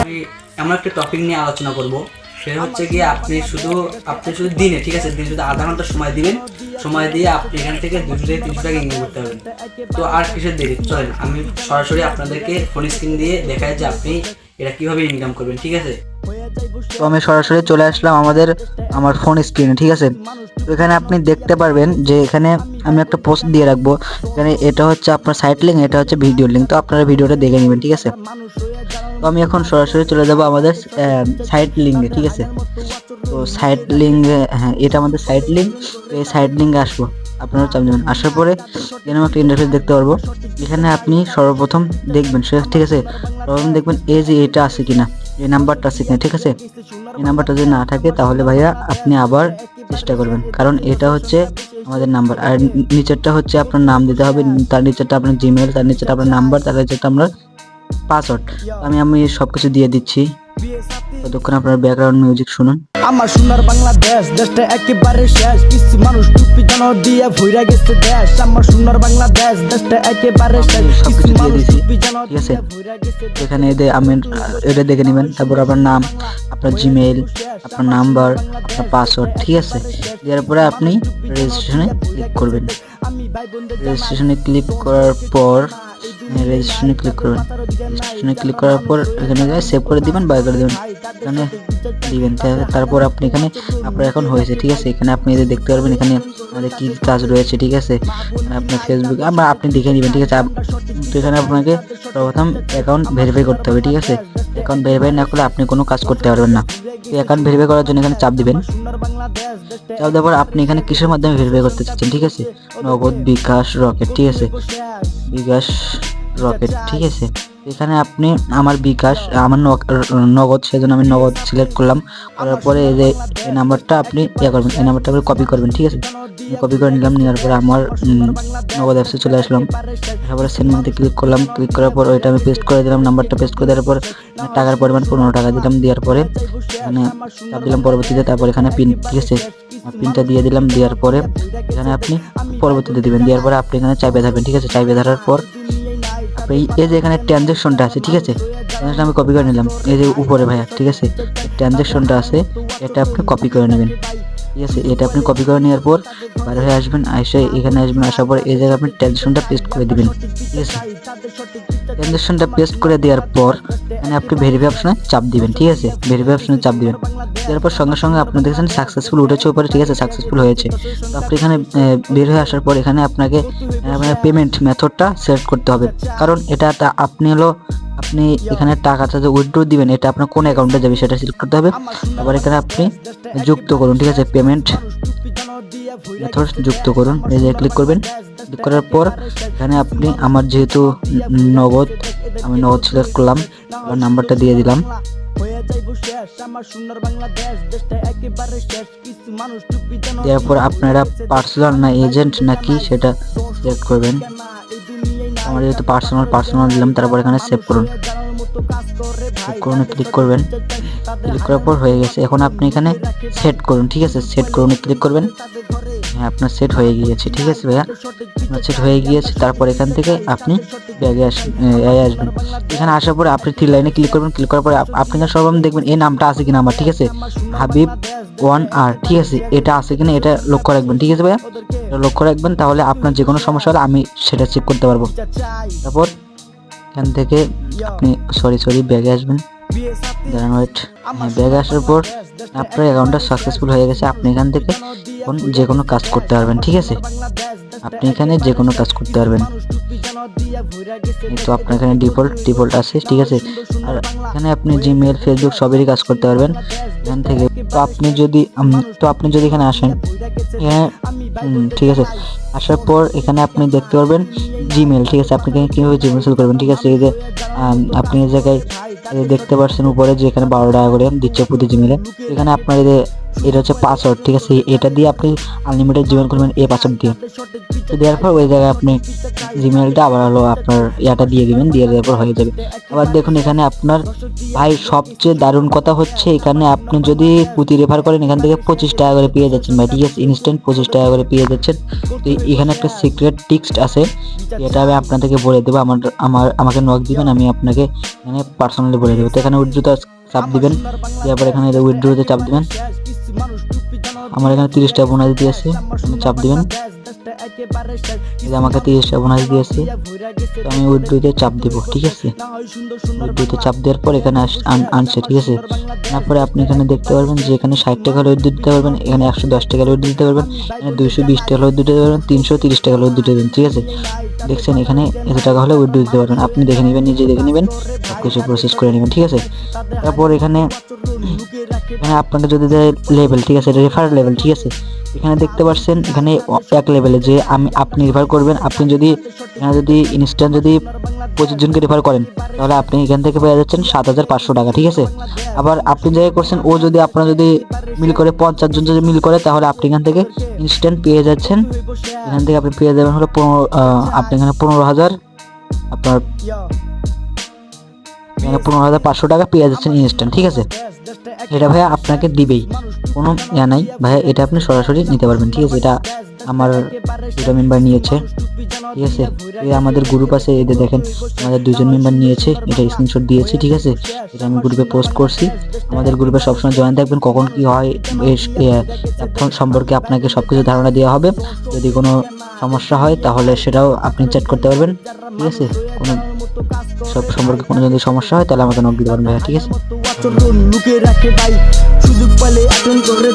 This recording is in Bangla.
আমি এমন একটা টপিক নিয়ে আলোচনা করব, সেটা হচ্ছে কি আপনি শুধু দিনে, ঠিক আছে, দিনে শুধু আধা ঘন্টা সময় দিবেন। সময় দিয়ে আপনি এখান থেকে 200 থেকে 300 টাকা ইনকাম করতে পারবেন। তো আর কিসের দেরি, চলেন আমি সরাসরি আপনাদেরকে ফোন স্ক্রিন দিয়ে দেখাই যে আপনি এটা কিভাবে ইনকাম করবেন, ঠিক আছে। তো আমি সরাসরি চলে আসলাম আমার ফোন স্ক্রিনে, ঠিক আছে। তো এখানে আপনি দেখতে পারবেন যে এখানে আমি একটা পোস্ট দিয়ে রাখবো। এখানে এটা হচ্ছে আপনার সাইট লিঙ্ক, এটা হচ্ছে ভিডিও লিঙ্ক। তো আপনারা ভিডিওটা দেখে নেবেন, ঠিক আছে। তো আমি এখন সরাসরি চলে যাব আমাদের সাইট লিঙ্কে, ঠিক আছে। তো সাইট লিঙ্ক, হ্যাঁ এটা আমাদের সাইট লিঙ্ক। তো এই সাইট লিঙ্কে আসবো, আপনারা চাপ দেবেন। আসার পরে এখানে একটা ইন্টারফেস দেখতে পারবো। এখানে আপনি সর্বপ্রথম দেখবেন, ঠিক আছে, সর্বপ্রথম দেখবেন এই যে এটা আছে কিনা, এই নাম্বারটা আছে কিনা, ঠিক আছে। এই নাম্বারটা যদি না থাকে তাহলে ভাইয়া আপনি আবার চেষ্টা করবেন, কারণ এটা হচ্ছে আমাদের নাম্বার। আর নিচেরটা হচ্ছে আপনার নাম দিতে হবে, তার নিচেরটা আপনার জিমেল, তার নিচেরটা আপনার নাম্বার, তার নিচেরটা আপনার পাসওয়ার্ড। আমি সব কিছু দিয়ে দিচ্ছি। ততক্ষণ আপনার ব্যাকগ্রাউন্ড মিউজিক শুনুন। আমার সোনার বাংলাদেশ, দেশটা একেবারে শেষ, কিছু মানুষ টুপি জানো দিয়ে ভইরা গেছে দেশ। আমার সোনার বাংলাদেশ, দেশটা একেবারে শেষ, সবকিছু কিছু দিয়ে মানুষ দিয়েছি, টুপি জানো ঠিক আছে। দিয়ে ভইরা গেছে দেশ। এখানে আমি এটা দেখে নেবেন। তারপর আপনার নাম, আপনার জিমেইল, আপনার নাম্বার, আপনার পাসওয়ার্ড, ঠিক আছে। দেওয়ার পরে আপনি রেজিস্ট্রেশনে ক্লিক করবেন। রেজিস্ট্রেশনে ক্লিক করার পর রেজিস্ট্রেশনে ক্লিক করবেন। রেজিস্ট্রেশনে ক্লিক করার পর এখানে সেভ করে দিবেন, বাই করে দেবেন, এখানে দিবেন। তারপর আপনি এখানে আপনার এখন হয়েছে, ঠিক আছে। এখানে আপনি এদের দেখতে পারবেন এখানে আমাদের কি কাজ রয়েছে, ঠিক আছে। আপনার ফেসবুক আপনি দেখে নেবেন, ঠিক আছে। তো এখানে আপনাকে সর্বপ্রথম অ্যাকাউন্ট ভেরিফাই করতে হবে, ঠিক আছে। অ্যাকাউন্ট ভেরিফাই না করলে আপনি কোনো কাজ করতে পারবেন না। তো অ্যাকাউন্ট ভেরিফাই করার জন্য এখানে চাপ দিবেন। চাপ দেওয়ার পর আপনি এখানে কিসের মাধ্যমে ভেরিফাই করতে চাচ্ছেন, ঠিক আছে। নগদ, বিকাশ, রকেট, ঠিক আছে। বিকাশ, রকেট, ঠিক আছে। এখানে আপনি আমার বিকাশ, আমার নগদ, সেজন্য আমি নগদ সিলেক্ট করলাম। করার পরে এই যে এই নাম্বারটা আপনি করবেন, এই নাম্বারটা আপনি কপি করবেন, ঠিক আছে। কপি করে নিলাম, নেওয়ার পরে আমার নগদ অ্যাপসে চলে আসলাম। তারপরে সেন্ডে ক্লিক করলাম, ক্লিক করার পর ওইটা আমি পেস্ট করে দিলাম, নাম্বারটা পেস্ট করে দেওয়ার পর টাকার পরিমাণ 15 টাকা দিলাম। দেওয়ার পরে এখানে চাপ দিলাম পরবর্তীতে। তারপর এখানে পিন, ঠিক আছে, পিনটা দিয়ে দিলাম। দেওয়ার পরে এখানে আপনি পরবর্তীতে দিবেন। দেওয়ার পরে আপনি এখানে চাপে ধরবেন, ঠিক আছে। চাপে ধরার পর আপনি এই যে এখানে ট্রানজ্যাকশনটা আছে, ঠিক আছে, আমি কপি করে নিলাম। এই যে উপরে ভাইয়া, ঠিক আছে, ট্রানজ্যাকশনটা আছে, এটা আপনি কপি করে নেবেন, ঠিক আছে। এটা আপনি কপি করে নেওয়ার পর বাইরে হয়ে আসবেন, এসে এখানে আসবেন। আসার পর এই জায়গায় আপনি ট্রানজ্যাকশনটা পেস্ট করে দিবেন, ঠিক আছে। ট্রানজ্যাকশনটা পেস্ট করে দেওয়ার পর এখানে আপনি ভেরিফাই অপশনে চাপ দিবেন, ঠিক আছে। ভেরিফাই অপশনে চাপ দিবেন। দেওয়ার পর সঙ্গে সঙ্গে আপনি দেখছেন সাকসেসফুল উঠেছে উপরে, ঠিক আছে, সাকসেসফুল হয়েছে। তো আপনি এখানে বের হয়ে আসার পর এখানে আপনাকে পেমেন্ট মেথডটা সিলেক্ট করতে হবে, কারণ এটা আপনি এখানে টাকাটা যে উইথড্র দিবেন এটা আপনার কোন অ্যাকাউন্টে যাবে সেটা সিলেক্ট করতে হবে। তারপর এখানে আপনি যুক্ত করুন, ঠিক আছে, পেমেন্ট মেথড যুক্ত করুন, এই যে ক্লিক করবেন। ক্লিক করার পর এখানে আপনি আমার যেহেতু নগদ, আমি নগদ সিলেক্ট করলাম, আবার নাম্বারটা দিয়ে দিলাম। এরপর আপনারা পার্সোনাল না এজেন্ট নাকি সেটা সিলেক্ট করবেন। আমার যেহেতু পার্সোনাল দিলাম। তারপর এখানে সেভ করুন, ক্লিক করবেন। ক্লিক করার পর হয়ে গেছে। এখন আপনি এখানে সেট করুন, ঠিক আছে, সেট করুন ক্লিক করবেন। হ্যাঁ, আপনার সেট হয়ে গিয়েছে, ঠিক আছে ভাইয়া, আপনার সেট হয়ে গিয়েছে। তারপর এখান থেকে আপনি ব্যাগে আসবেন। এখানে আসার পরে আপনি 3 লাইনে ক্লিক করবেন। ক্লিক করার পরে আপনি সর্বপ্রথম দেখবেন এই নামটা আছে কিনা আমার, ঠিক আছে, হাবিব 1R, ঠিক আছে, এটা আছে কিনা এটা লক্ষ্য রাখবেন, ঠিক আছে ভাইয়া, এটা লক্ষ্য রাখবেন। তাহলে আপনার যে কোনো সমস্যা হলে আমি সেটা চেক করতে পারবো। তারপর এখান থেকে আপনি ব্যাগে আসবেন। ওয়েট, হ্যাঁ, ব্যাগে আসার পর আপনার অ্যাকাউন্টটা সাকসেসফুল হয়ে গেছে। আপনি এখান থেকে এখন যে কোনো কাজ করতে পারবেন, ঠিক আছে। আপনি এখানে যে কোনো কাজ করতে পারবেন। তো আপনার এখানে ডিফল্ট আছে, ঠিক আছে। আর এখানে আপনি জিমেল, ফেসবুক সবেরই কাজ করতে পারবেন এখান থেকে। তো আপনি যদি এখানে আসেন, এখানে ঠিক আছে, আসার পর এখানে আপনি দেখতে পারবেন জিমেল, ঠিক আছে। আপনি কীভাবে জিমেল সেল করবেন, ঠিক আছে। এই যে আপনি এই জায়গায় দেখতে পাচ্ছেন উপরে যে এখানে 12 টাকা করে দিচ্ছে প্রতি জিমেলে। এখানে আপনার এই যে এটা হচ্ছে পাসওয়ার্ড, ঠিক আছে। এটা দিয়ে আপনি আনলিমিটেড জিমেল করবেন এই পাসওয়ার্ড দিয়ে। তো দেওয়ার পর ওই জায়গায় আপনি জিমেলটা আবার হলো আপনার ইয়াটা দিয়ে দিবেন, দিয়ে দেওয়ার পর হয়ে যাবে। আবার দেখুন এখানে আপনার ভাই সবচেয়ে দারুণ কথা হচ্ছে এখানে আপনি যদি প্রতি রেফার করেন এখান থেকে 25 টাকা করে পেয়ে যাচ্ছেন ভাই, ঠিক আছে। ইনস্ট্যান্ট 25 টাকা করে পেয়ে যাচ্ছেন। তো এখানে একটা সিক্রেট টিক্সট আছে, এটা আমি আপনাদেরকে বলে দেবো। আমাকে নক দিবেন, আমি আপনাকে এখানে পার্সোনালি বলে দেবো। তো এখানে উইথড্রোতে চাপ দিবেন, দেওয়ার পর এখানে উইথড্রোতে চাপ দিবেন। আমার এখানে 30 টাকা বোনাস দিয়েছে, চাপ দিবেন। আমাকে 30 টাকা বোনাস দিয়েছে, তো আমি উইথড্রোতে চাপ দেবো, ঠিক আছে। উইথড্রোতে চাপ দেওয়ার পর এখানে আনছে, ঠিক আছে। তারপরে আপনি এখানে দেখতে পারবেন যে এখানে 60 টাকা হলে উইথড্রো দিতে পারবেন, এখানে 110 টাকা হলে উইথড্রো দিতে পারবেন, এখানে 220 টাকা হলে উইথড্রো দিতে পারবেন, 330 টাকা হলে উইথড্রো দিতে পারবেন, ঠিক আছে। দেখছেন এখানে এত টাকা হলে উইথড্রো দিতে পারবেন, আপনি দেখে নেবেন, নিজে দেখে নেবেন, সব কিছু প্রসেস করে নেবেন, ঠিক আছে। তারপর এখানে আপনাকে যদি দেয় লেভেল, ঠিক আছে, রেফার লেভেল, ঠিক আছে। এখানে দেখতে পাচ্ছেন এখানে এক লেভেলে যে আপনি রেফার করবেন, আপনি যদি এখানে যদি ইনস্ট্যান্ট যদি 25 জনকে রেফার করেন তাহলে আপনি এখান থেকে পেয়ে যাচ্ছেন 7500 টাকা, ঠিক আছে। আবার আপনি যাই করছেন ও যদি আপনার যদি মিল করে 50 জন যদি মিল করে তাহলে আপনি এখান থেকে ইনস্ট্যান্ট পেয়ে যাচ্ছেন। এখান থেকে আপনি পেয়ে যাবেন হলো আপনি এখানে 15,000 আপনার এখানে 15,500 টাকা পেয়ে যাচ্ছেন ইনস্ট্যান্ট, ঠিক আছে। এটা ভাইয়া আপনাকে দিবেই, কোনো ইয়া নাই ভাইয়া, এটা আপনি সরাসরি নিতে পারবেন, ঠিক আছে। এটা আমার দুটো মেম্বার নিয়েছে, ঠিক আছে। এই আমাদের গ্রুপ আছে, এদের দেখেন আমাদের 2 জন মেম্বার নিয়েছে, এটা স্ক্রিনশট দিয়েছি, ঠিক আছে। এটা আমি গ্রুপে পোস্ট করছি। আমাদের গ্রুপে সবসময় জয়েন থাকবেন, কখন কি হয় অ্যাপ সম্পর্কে আপনাকে সবকিছু ধারণা দেওয়া হবে। যদি কোনো সমস্যা হয় তাহলে সেটাও আপনি চ্যাট করতে পারবেন, ঠিক আছে। কোনো সব সম্পর্কে কোনো যদি সমস্যা হয় তাহলে আমাকে নক দিতে পারবেন ভাইয়া, ঠিক আছে। লুকিয়ে রাখে ভাই, সুযোগ পেলে অ্যাটেন্ড করে